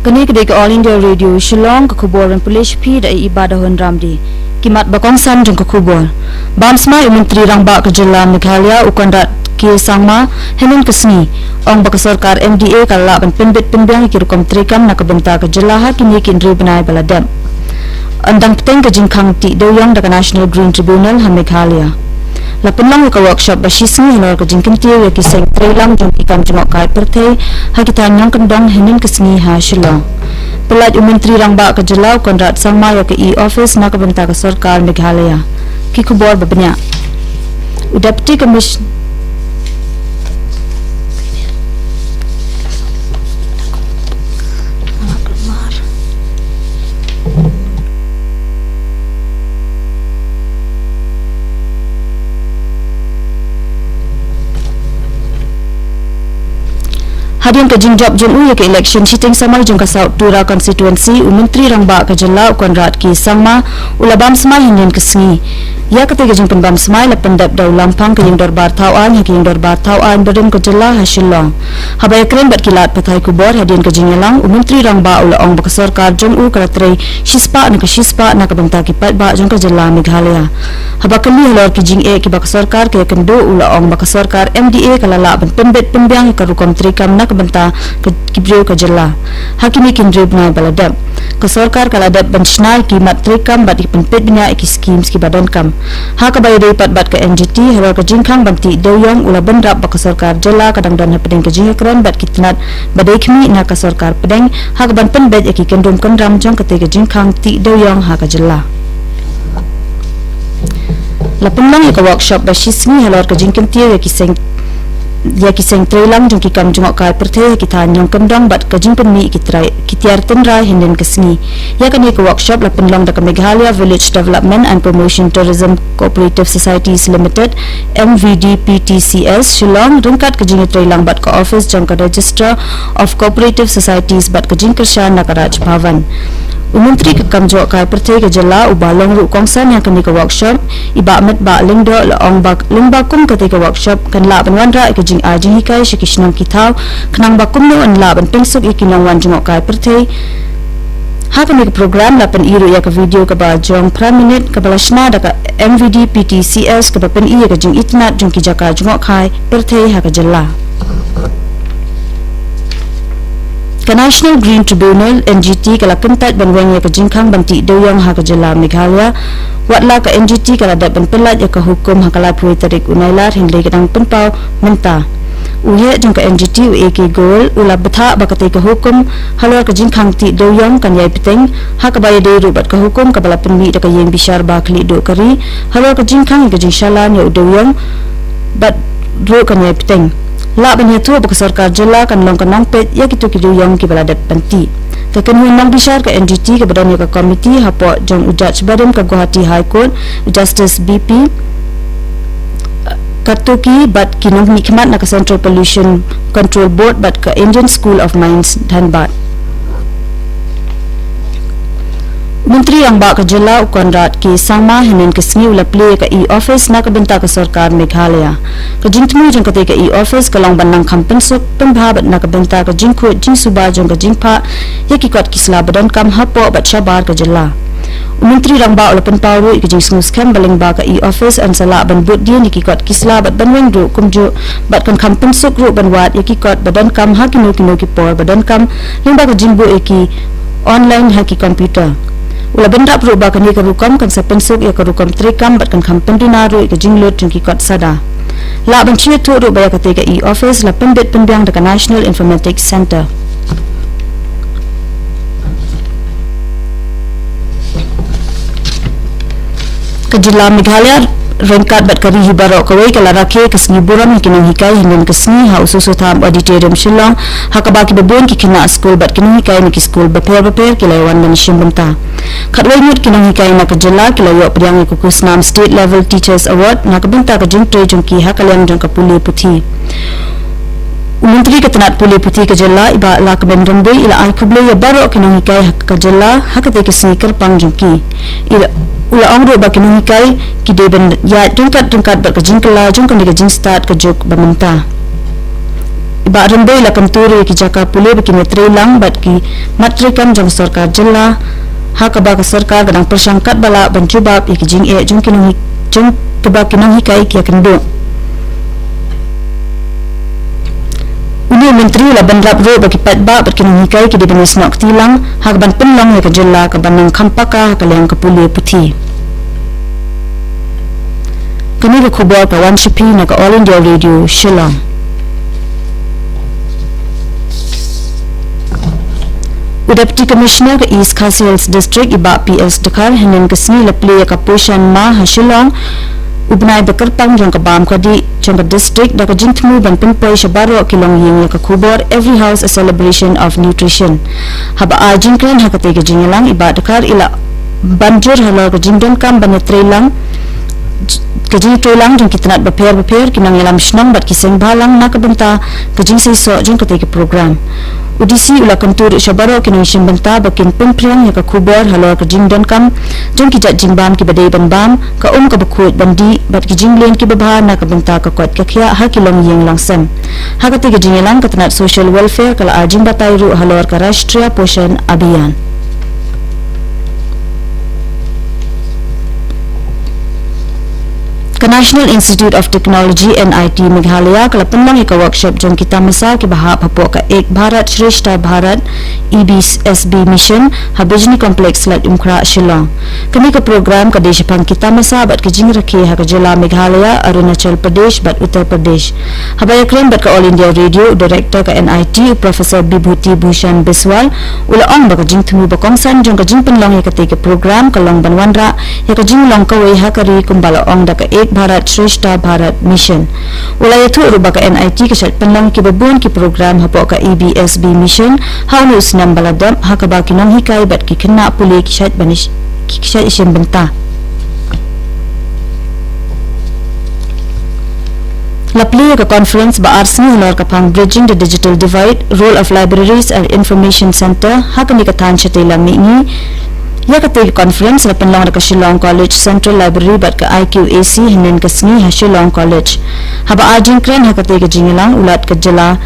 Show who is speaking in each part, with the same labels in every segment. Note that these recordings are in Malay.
Speaker 1: Kini kedai ke All India Radio Shillong ke kuburan polis pi da ibadah Ramdi. Kimat bakongsan jeng ke kubur. Bamsma Menteri Rangba ke Jela Meghalaya ukandat ke sangma henin kesni. Ong bakasarkar MDA kala ban penbet penbiang kirukom trikam nak benta ke Jela hakini kindri benai baladam. Andang peteng ke jingkang ti doyang da National Green Tribunal ha Meghalaya. Lapenlang ke workshop basisni hanor ke jingkinti ya kiseng trilang jong ikam jengok kai pertai hakitan yang kendang henin kesni ha Shillong. Pelaj Menteri Rangba ke Jelau Konrad Sangma ya ke office nak benta ke Sarkar Meghalaya. Ki kubor babenya. Deputy Commissioner Hadian ke jingjab jemu ya ke election sitting samar jeng ke South Tura constituency Menteri Rangba ke Jelau Konrad Ki Sangma ulabam semai hingin kesni. Ya ketiga jeng penbam semai lependap dau lampang ke yang dorbar tauan ya ke yang dorbar tauan berdem ke Jelau Shillong. Habaya keren bat kilat patai kubor hadian ke jingelang Menteri Rangba ulaong bakasarkar jemu kalatrei shispa nak nak benta kipat ba jeng ke Jelau Meghalaya. Habakali halor ke jing ki bakasarkar ke kendo ulaong bakasarkar MDA kalala ban pembet pembiang ke rukom trikam nak benta ke Kibrio ke Jela. Hakimi kindri benai baladam. Ke sarkar kaladap benchnail kimat trikam bat penpet bina iki schemes ki badan kam. Ha ka bayi dapat bat ke NGT halor ke jingkang banti doyong ula bendrap ba ke sarkar Jela kadang dan pedeng ke jingkran bat kitnat badai kemi na ke sarkar pedeng ha ka ban penbet iki kendom kendram jong ketiga jingkang ti doyong ha ke Jela. Lapenlang ke workshop basisni halor ke jingkin tia ya kiseng trilang jong kikam jengok kai perthe kita nyong kendang bat ke jingpen mi kitiar tenra hinden kesni ya kan ke workshop la penlang da Meghalaya Village Development and Promotion Tourism Cooperative Societies Limited MVDPTCS Shillong ringkat ke jing trilang bat ke office jong ke Register of Cooperative Societies bat ke jing kershan na Raj Bhavan. Menteri kekam jawab kai pertai ke Jela ubalong ru kongsan yang kini ke workshop iba met ba lingdo laong bak limbakum ketika workshop kan la ban wandra ke jing ajing hikai shikishnam kitau kenang bakum no an la ban pingsuk ikinang wan jengok kai pertai ha kini ke program la pen iru ya ke video ke ba jong prime minute ke balashna da ke MVD PTCS ke pen iya ke jing itnat jong ki jaka jengok kai pertai ha ke Jela. Ke National Green Tribunal NGT kala kentat banweng ya ke jingkang banti doyang ha ke Jela Meghalaya watla ke NGT kala dat penpelat ya ke hukum ha kala pui tarik unailar hindai kedang penpau menta uhe jeng ke NGT UAK goal ula betha bakati ke hukum halor ke jingkang ti doyang kan yai peteng ha ke baya dei rubat ke hukum ke bala penmi da ke yeng bishar ba kli do kari halor ke jingkang ke jingshalan ya doyang bat ro kan yai peteng la banya tu bakasarkar Jela kan long kanang pet ya kitu kidu yang ki baladat panti ke kenuan nang bishar ke NGT ke badan ke komiti hapo jong ujat sebadam ke Guwahati High Court Justice BP katuki bat kinong nikmat na ke Central Pollution Control Board bat ke Indian School of Mines Dhanbad. Menteri yang bak ke Jela Konrad Ki Sangma henen kesni ula play ke office nak benta ke Sarkar Meghalaya. Ke jingtmu jeng ketika office ke long bandang kampensuk pembahabat nak benta ke jingkut jing suba jeng ke jingpa ya kikot kisla badan kam hapo bat syabar ke Jela. Menteri Rangba ula penparu ke jing sungus kem baling ba ke office an salak ban but dia ni kikot kisla bat banweng ru kumju bat kan kampensuk ru banwat ya kikot badan kam hakino kino kipor badan kam limba ke jingbu eki online haki komputer. Ula benda perubahan kini ke rukam kan sepensuk ya ke rukam trikam bat kan kampen dinaru ke jinglut jengki kot sada. La benci tu ru baya ketika office la pembet penbiang dekat National Informatics Center. Ke Jela Meghalaya rengkat bat kari hibarok kawai kala rakhe kesni buram kinong hikai hinggan kesni ha ususu tham auditorium Shillong ha kabaki babon ki kina school bat kinong hikai ni ki school beper kilai wan dan shimbenta khatwai mut kinong hikai na ke Jela kilai yo priang ku kusnam state level teachers award na kabenta ka jingtre jongki ha kalian jong ka puli puthi Menteri ketenat puli puthi ke Jela iba la ke bendrembe ila ai kuble ya barok kinong hikai ke Jela ha kate kesni kerpang jongki ila ula ongro ba kinong hikai ki deben ya tungkat bat ke jingkela jong kan ke jing start ke jok bamenta ba remboi la kanturi ki jaka pule baki metri lang bat ki matri kam jong sarkar jilla hakaba ka sarkar gadang persangkat bala banjubab ki jing e jong kinong jong keba kinong hikai ki kendo Uni menteri la bandrap ro bagi patba berkinong hikai ki di bangis nok tilang hak ban penlong ya kejela ke banang kampaka kaliang kepuli putih. Kini ke kubur kawan Shipi na ke All India Radio Shillong. Deputy Commissioner ke East Khasi Hills District Iba PS Dakar henin kesni lepli ya kapushan ma Shillong ubnai bekerpang jong kabam kadi jong district da kajintmu ban pinpoi shabaro kilong yeng ya kubur every house a celebration of nutrition haba ajin kren hakate ke jingelang Iba Dakar ila banjur halo ke jingdon kam banetrelang kajing trolang jong kitanat beper kinang yalam shnong bat kiseng balang na kabenta kajing seiso jong kate ke program udisi ula kantur shabaro kinang shimbenta bakin pempriang ya kubur halo kajing don kam jong kijat jingbam ki badai banbam ka ka bakut bandi bat kijing len ki babha na kabenta ka kwat kakhya ha kilong yeng langsam hakate kajing yalang katanat social welfare kala ajing batai ru halo ka rashtriya poshan abhiyan ke National Institute of Technology NIT Meghalaya kala penlang ika workshop jong kita masa ki bahap hapo ka Ek Bharat Shreshta Bharat EBSB mission habijni complex lat umkra Shillong kami ke program ka deshapang kita masa bat ke jing rakhe ha ka jila Meghalaya Arunachal Pradesh bat Uttar Pradesh habaya krem bat ka All India Radio director ka NIT Professor Bibhuti Bhushan Biswal ula ong ba ka jing thumu ba kongsan jong ka jing penlang ika te ke program ka long banwanra ya ka jing long ka wei ha kari kumbala ong da ka Ek Bharat Shreshta Bharat mission ulaya thu ruba ka NIT kasat penlang ki babun ki program hapo ka EBSB mission haunu snam baladam hakaba kinong hikai bat ki kena puli kisat banish kisat isim benta Lapli ka conference ba arsni hulor ka pang bridging the digital divide role of libraries and information center hakani ka than chatela mingi ya kate conference la penlang ka Shillong College Central Library bat ka IQAC hinen ka sni ha Shillong College haba ajing kren ha kate ka jingelang ulat ka jala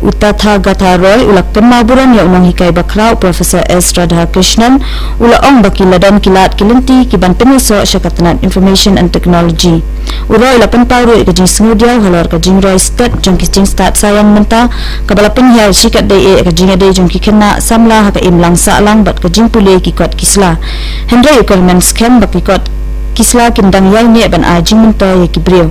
Speaker 1: utatha gatha roy ulak pemaburan ya unang hikai bakra Professor S Radha Krishnan ula ong baki ladan kilat kilinti ki ban peniso syakatnan information and technology uroy la penparu ka jing smudia halor ka jing roy stat jong ki jing stat sayang menta ka bala penhial sikat dai ka jing dai jong ki kena samla ha ka imlang salang bat ka jing pule ki kot kisla hendra equipment scam baki kot kisla kindang yal ne ban ajing menta ya ki brio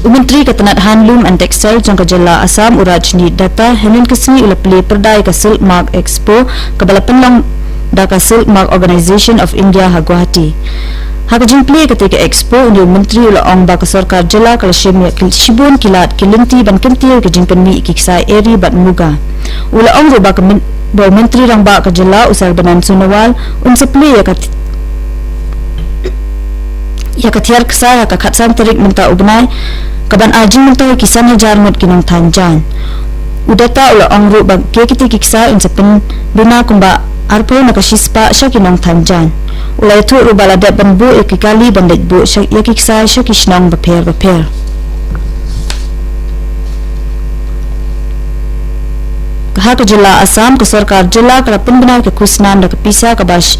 Speaker 1: Menteri Ketenat Handloom and Textile jang kejala Assam Urajni data henin kesni ulapli perdai ka Silk Mark Expo kabala penlang da ka Silk Mark Organization of India ha Guwahati hakajing play ketika expo undur menteri ula ong ba ka sarkar jala kala shimya shibun kilat kilinti ban kinti ke jing penmi kiksai eri bat muga ula ong ro ba ka menteri rang ba ka jala usar banan sunawal unsapli ya kathiar ksa ya ka khatsan tarik menta ubnai kaban ajing menta kisan hajar mut kinong thanjan udata ula ongru bag ke kiti kiksa unsapen bina kumba arpo nakashispa sya kinong thanjan ula itu rubala da banbu ekikali bandet bu sya kiksa sya kishnong baper ha ka jila Assam ka sarkar jila ka penbina ka kusnan da ka pisa ka bash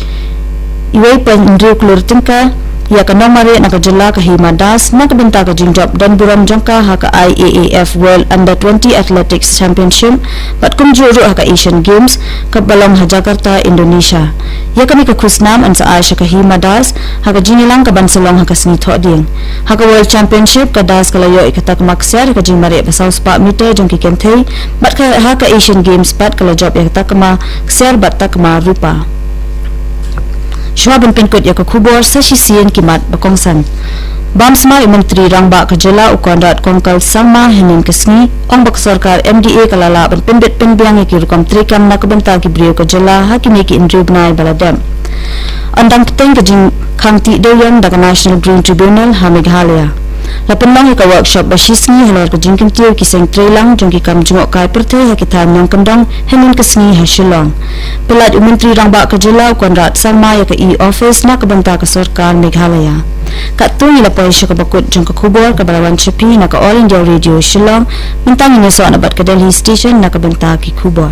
Speaker 1: iwai pen ndru klurtinka ya ka nomare na ka jila ka himadas na ka binta ka jingjab dan buram jangka ha ka IAAF World Under 20 Athletics Championship bat kumjuru ha ka Asian Games ka balong ha Jakarta Indonesia ya kami ka kusnam an sa Asia ka himadas ha ka jinilang ka bansalong ha ka snitho ding ha ka World Championship ka das ka layo ikatak maksar ka jingmare ba saus pa meter jong ki kenthei bat ka ha ka Asian Games bat ka job ya takma ksar bat takma rupa Shwabin pinkut ya kubur sa sisiyan kimat bakongsan. Bamsma Menteri Rangba Kajala Ukondat Kongkal Sangma Henin Kesni Ong Bak Sarkar MDA Kalala Ban Pembet Pembiang Ki Rukam Trikam Na Kebentar Ki Brio Kajala Hakimi Ki Indru Bnai Baladam Andang Peteng Kajing Kangti Deyan Daga National Green Tribunal Ha Meghalaya Lapenang ka workshop basisngi halor ka jingkim tiu ki seng trelang jong ki kam jungok kai perthe ha kita nyang kendong henin kesngi ha shillong. Pelat Menteri Rangba ke Jila Konrad Sangma ya ke office na kebenta ke Sarkar Meghalaya. Kat tu ila poi syaka bakut jong ke kubur ke Balawan Chepi na ke All India Radio Shillong mentang ini so abat ke Delhi Station na kebenta ki kubur.